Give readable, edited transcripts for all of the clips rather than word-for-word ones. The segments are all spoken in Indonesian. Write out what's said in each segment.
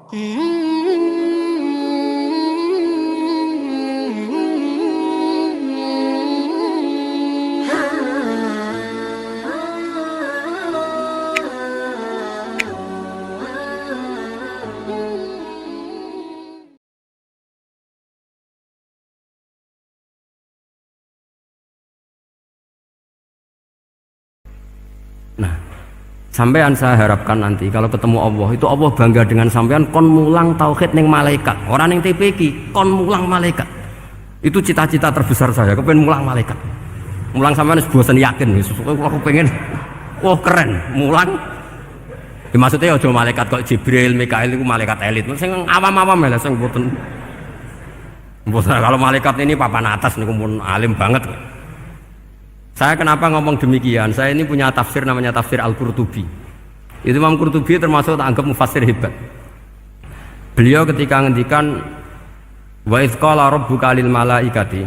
Nah, sampean saya harapkan nanti kalau ketemu Allah itu Allah bangga dengan sampean kon mulang tauhid ning malaikat, orang ning TPQ kon mulang malaikat. Itu cita-cita terbesar saya, kepengen mulang malaikat. Mulang sampean wis bosen yakin wis aku pengen wah keren mulang. Ya, maksudnya aja malaikat kok Jibril, Mikail itu malaikat elit. Sing awam-awam ya sing mboten. Kalau malaikat ini papan atas niku pun alim banget. Saya kenapa ngomong demikian? Saya ini punya tafsir namanya tafsir Al-Qurtubi. Itu Imam Qurtubi termasuk tak anggap mufassir hebat. Beliau ketika ngendikan wa idz qala rabbuka lil malaikati,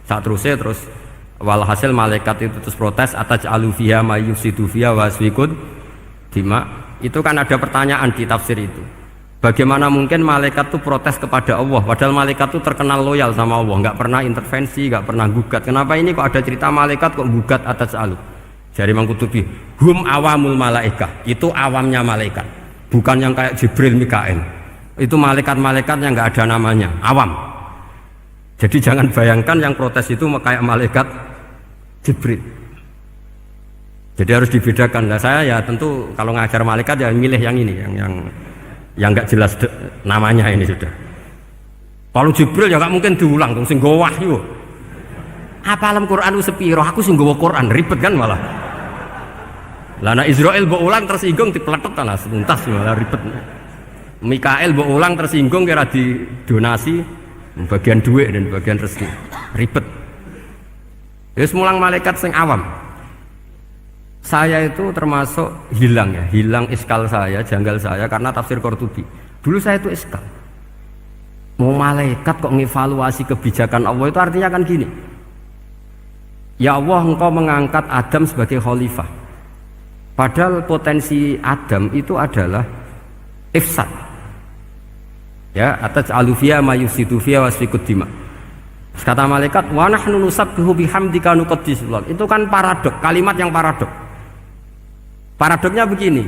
saat terus walhasil malaikat itu terus protes ataj'alu fiha may yufsidu fiha wa yasfikud dima. Itu kan ada pertanyaan di tafsir itu. Bagaimana mungkin malaikat itu protes kepada Allah, padahal malaikat itu terkenal loyal sama Allah, nggak pernah intervensi, nggak pernah gugat. Kenapa ini kok ada cerita malaikat kok gugat atas alu? Jadi Imam Qurtubi, hum awamul malaikah, itu awamnya malaikat, bukan yang kayak Jibril, Mikail. Itu malaikat-malaikat yang nggak ada namanya, awam. Jadi jangan bayangkan yang protes itu kayak malaikat Jibril. Jadi harus dibedakan. Nah, saya ya tentu kalau ngajar malaikat ya milih yang ini, yang nggak jelas namanya ini sudah. Kalau Jibril ya nggak mungkin diulang dong, sing nggawa wahyu. Apa alam Quran sepiro? Aku sing nggawa Quran ribet kan malah. Lana Israel mbok ulang tersinggung dipeletot lah tuntas malah ribet. Mikael mbok ulang tersinggung kira di donasi bagian duit dan bagian rezeki ribet. Wis mulang malaikat sing awam. Saya itu termasuk hilang iskal saya, janggal saya karena tafsir Qurtubi. Dulu saya itu iskal. Mau malaikat kok ngevaluasi kebijakan Allah itu artinya kan gini. Ya Allah, engkau mengangkat Adam sebagai khalifah. Padahal potensi Adam itu adalah ifsad. Ya, ataj'alu fiha may yufsidu fiha wa yasfikud dima. Kata malaikat, wa nahnu nusabbihu bihamdika nuqaddisu lak. Itu kan paradok, kalimat yang paradok. Paradoknya begini,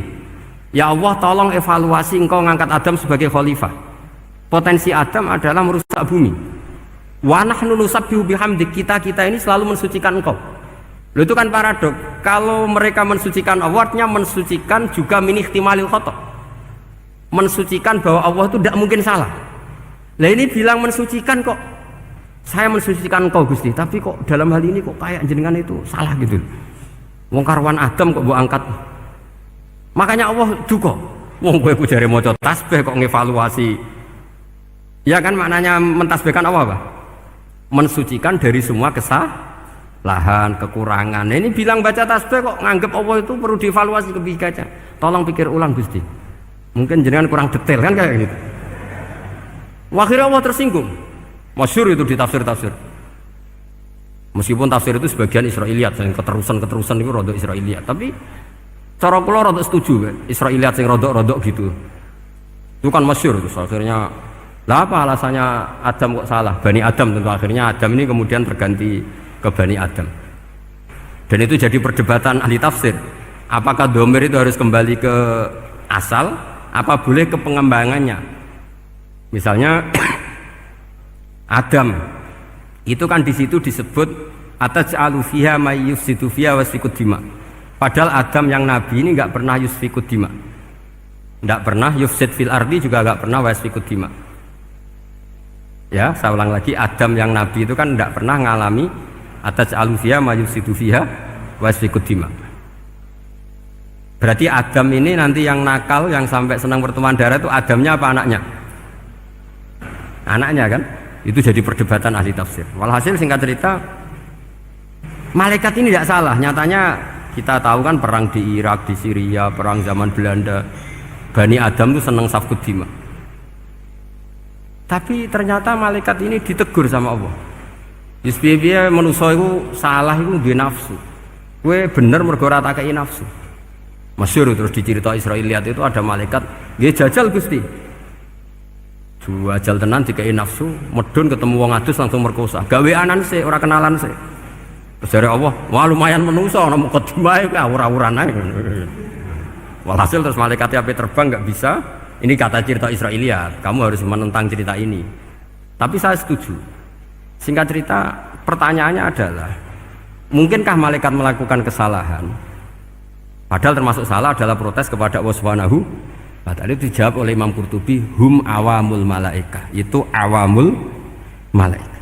ya Allah tolong evaluasi engkau ngangkat Adam sebagai khalifah. Potensi Adam adalah merusak bumi. Wa nahnu nusabbihu bihamdik, kita ini selalu mensucikan engkau. Loh, itu kan paradok. Kalau mereka mensucikan Allah, artinya mensucikan juga min ihtimalil khata'. Mensucikan bahwa Allah itu tidak mungkin salah. Lah ini bilang mensucikan kok. Saya mensucikan engkau Gusti, tapi kok dalam hal ini kok kayak jenengan itu salah gitu. Wong karwan Adam kok mbok angkat. Makanya Allah duka. Wong kowe ku jare maca tasbih kok ngevaluasi. Ya kan maknanya mentasbihkan Allah apa? Mensucikan dari semua kesalahan, kekurangan. Nah, ini bilang baca tasbih kok nganggep Allah itu perlu dievaluasi kebijakannya. Tolong pikir ulang Gusti. Mungkin jenengan kurang detail kan kayak gitu. Akhirnya Allah tersinggung. Masyhur itu di tafsir-tafsir. Meskipun tafsir itu sebagian Israiliyat, yang keterusan itu rodok Israiliyat, tapi cara kula rodok setuju Israiliyat sing rodok-rodok gitu. Itu kan masyhur itu akhirnya. Lah apa alasannya Adam kok salah? Bani Adam tentu akhirnya Adam ini kemudian berganti ke Bani Adam. Dan itu jadi perdebatan ahli tafsir. Apakah domir itu harus kembali ke asal? Apa boleh ke pengembangannya? Misalnya Adam itu kan di situ disebut ataj'alu fiha may yufsidu fiha wa yasfikud dima. Padahal Adam yang nabi ini nggak pernah yusfikud dima, nggak pernah yufsid fil ardi, juga nggak pernah wa yasfikud dima. Ya, saya ulang lagi, Adam yang nabi itu kan nggak pernah ngalami ataj'alu fiha may yufsidu fiha wa yasfikud dima. Berarti Adam ini nanti yang nakal, yang sampai senang pertemuan darah itu Adamnya apa anaknya? Anaknya kan? Itu jadi perdebatan ahli tafsir. Walhasil singkat cerita, malaikat ini tidak salah. Nyatanya kita tahu kan perang di Irak, di Syria, perang zaman Belanda, Bani Adam itu senang safkud dima. Tapi ternyata malaikat ini ditegur sama Allah. Yusbiya manusia itu salah itu dia nafsu. Gue bener mergo ora takei nafsu. Masyhur terus dicerita Israiliyat itu ada malaikat, nggih jajal Gusti. dua ajal tenan dikei nafsu, medun ketemu wong adus langsung merkosa. Gaweanan sih, ora kenalan sih. Terus dari Allah, wah lumayan menungso, ana mukadimah iku awur-awuran ae. Walhasil terus malaikat api terbang nggak bisa. Ini kata cerita Israiliyat, kamu harus menentang cerita ini. Tapi saya setuju. Singkat cerita, pertanyaannya adalah, mungkinkah malaikat melakukan kesalahan? Padahal termasuk salah adalah protes kepada Allah Subhanahu wa ta'ala. Itu dijawab oleh Imam Qurtubi, hum awamul malaikah. Itu awamul malaikat.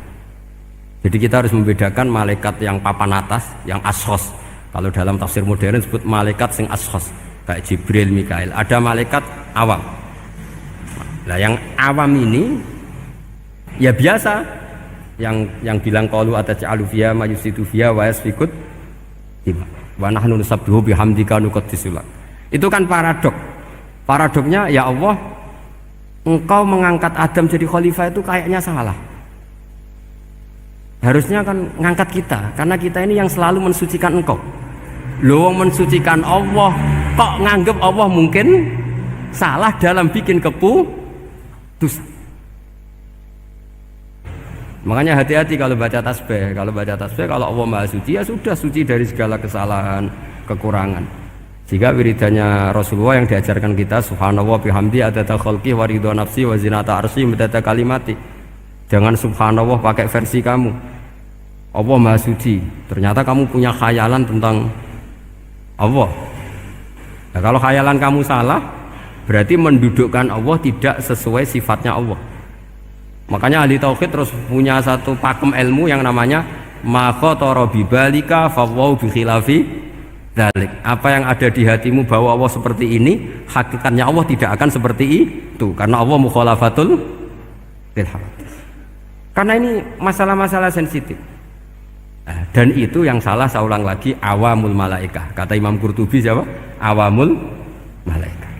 Jadi kita harus membedakan malaikat yang papan atas, yang ashos. Kalau dalam tafsir modern disebut malaikat sing ashos, kayak Jibril, Mikail. Ada malaikat awam. Nah, yang awam ini ya biasa, yang bilang qalu ataj'alu fiha ma yusidu fiha wa yasfikut wa nahnu nusabbihu bihamdika nuqaddisu lak. Itu kan paradok. Paradoknya, ya Allah, engkau mengangkat Adam jadi khalifah itu kayaknya salah. Harusnya kan ngangkat kita, karena kita ini yang selalu mensucikan engkau. Loh, mensucikan Allah, kok nganggep Allah mungkin salah dalam bikin keputusan. Makanya hati-hati kalau baca tasbih. Kalau baca tasbih, kalau Allah Maha Suci, ya sudah suci dari segala kesalahan, kekurangan. Jika wiridannya Rasulullah yang diajarkan kita, subhanallah bihamdi adada khalqi wa ridha nafsi wa zinata arsy midada kalimati. Jangan subhanallah pakai versi kamu. Allah Maha Suci. Ternyata kamu punya khayalan tentang Allah. Nah, kalau khayalan kamu salah, berarti mendudukkan Allah tidak sesuai sifatnya Allah. Makanya ahli tauhid terus punya satu pakem ilmu yang namanya ma khatara bi balika fa wa bi khilafi dzalik. Apa yang ada di hatimu bahwa Allah seperti ini, hakikatnya Allah tidak akan seperti itu, karena Allah mukhalafatul lil hawadits. Karena ini masalah-masalah sensitif. Nah, dan itu yang salah, saya ulang lagi, awamul malaikah. Kata Imam Qurtubi siapa? Awamul malaikah.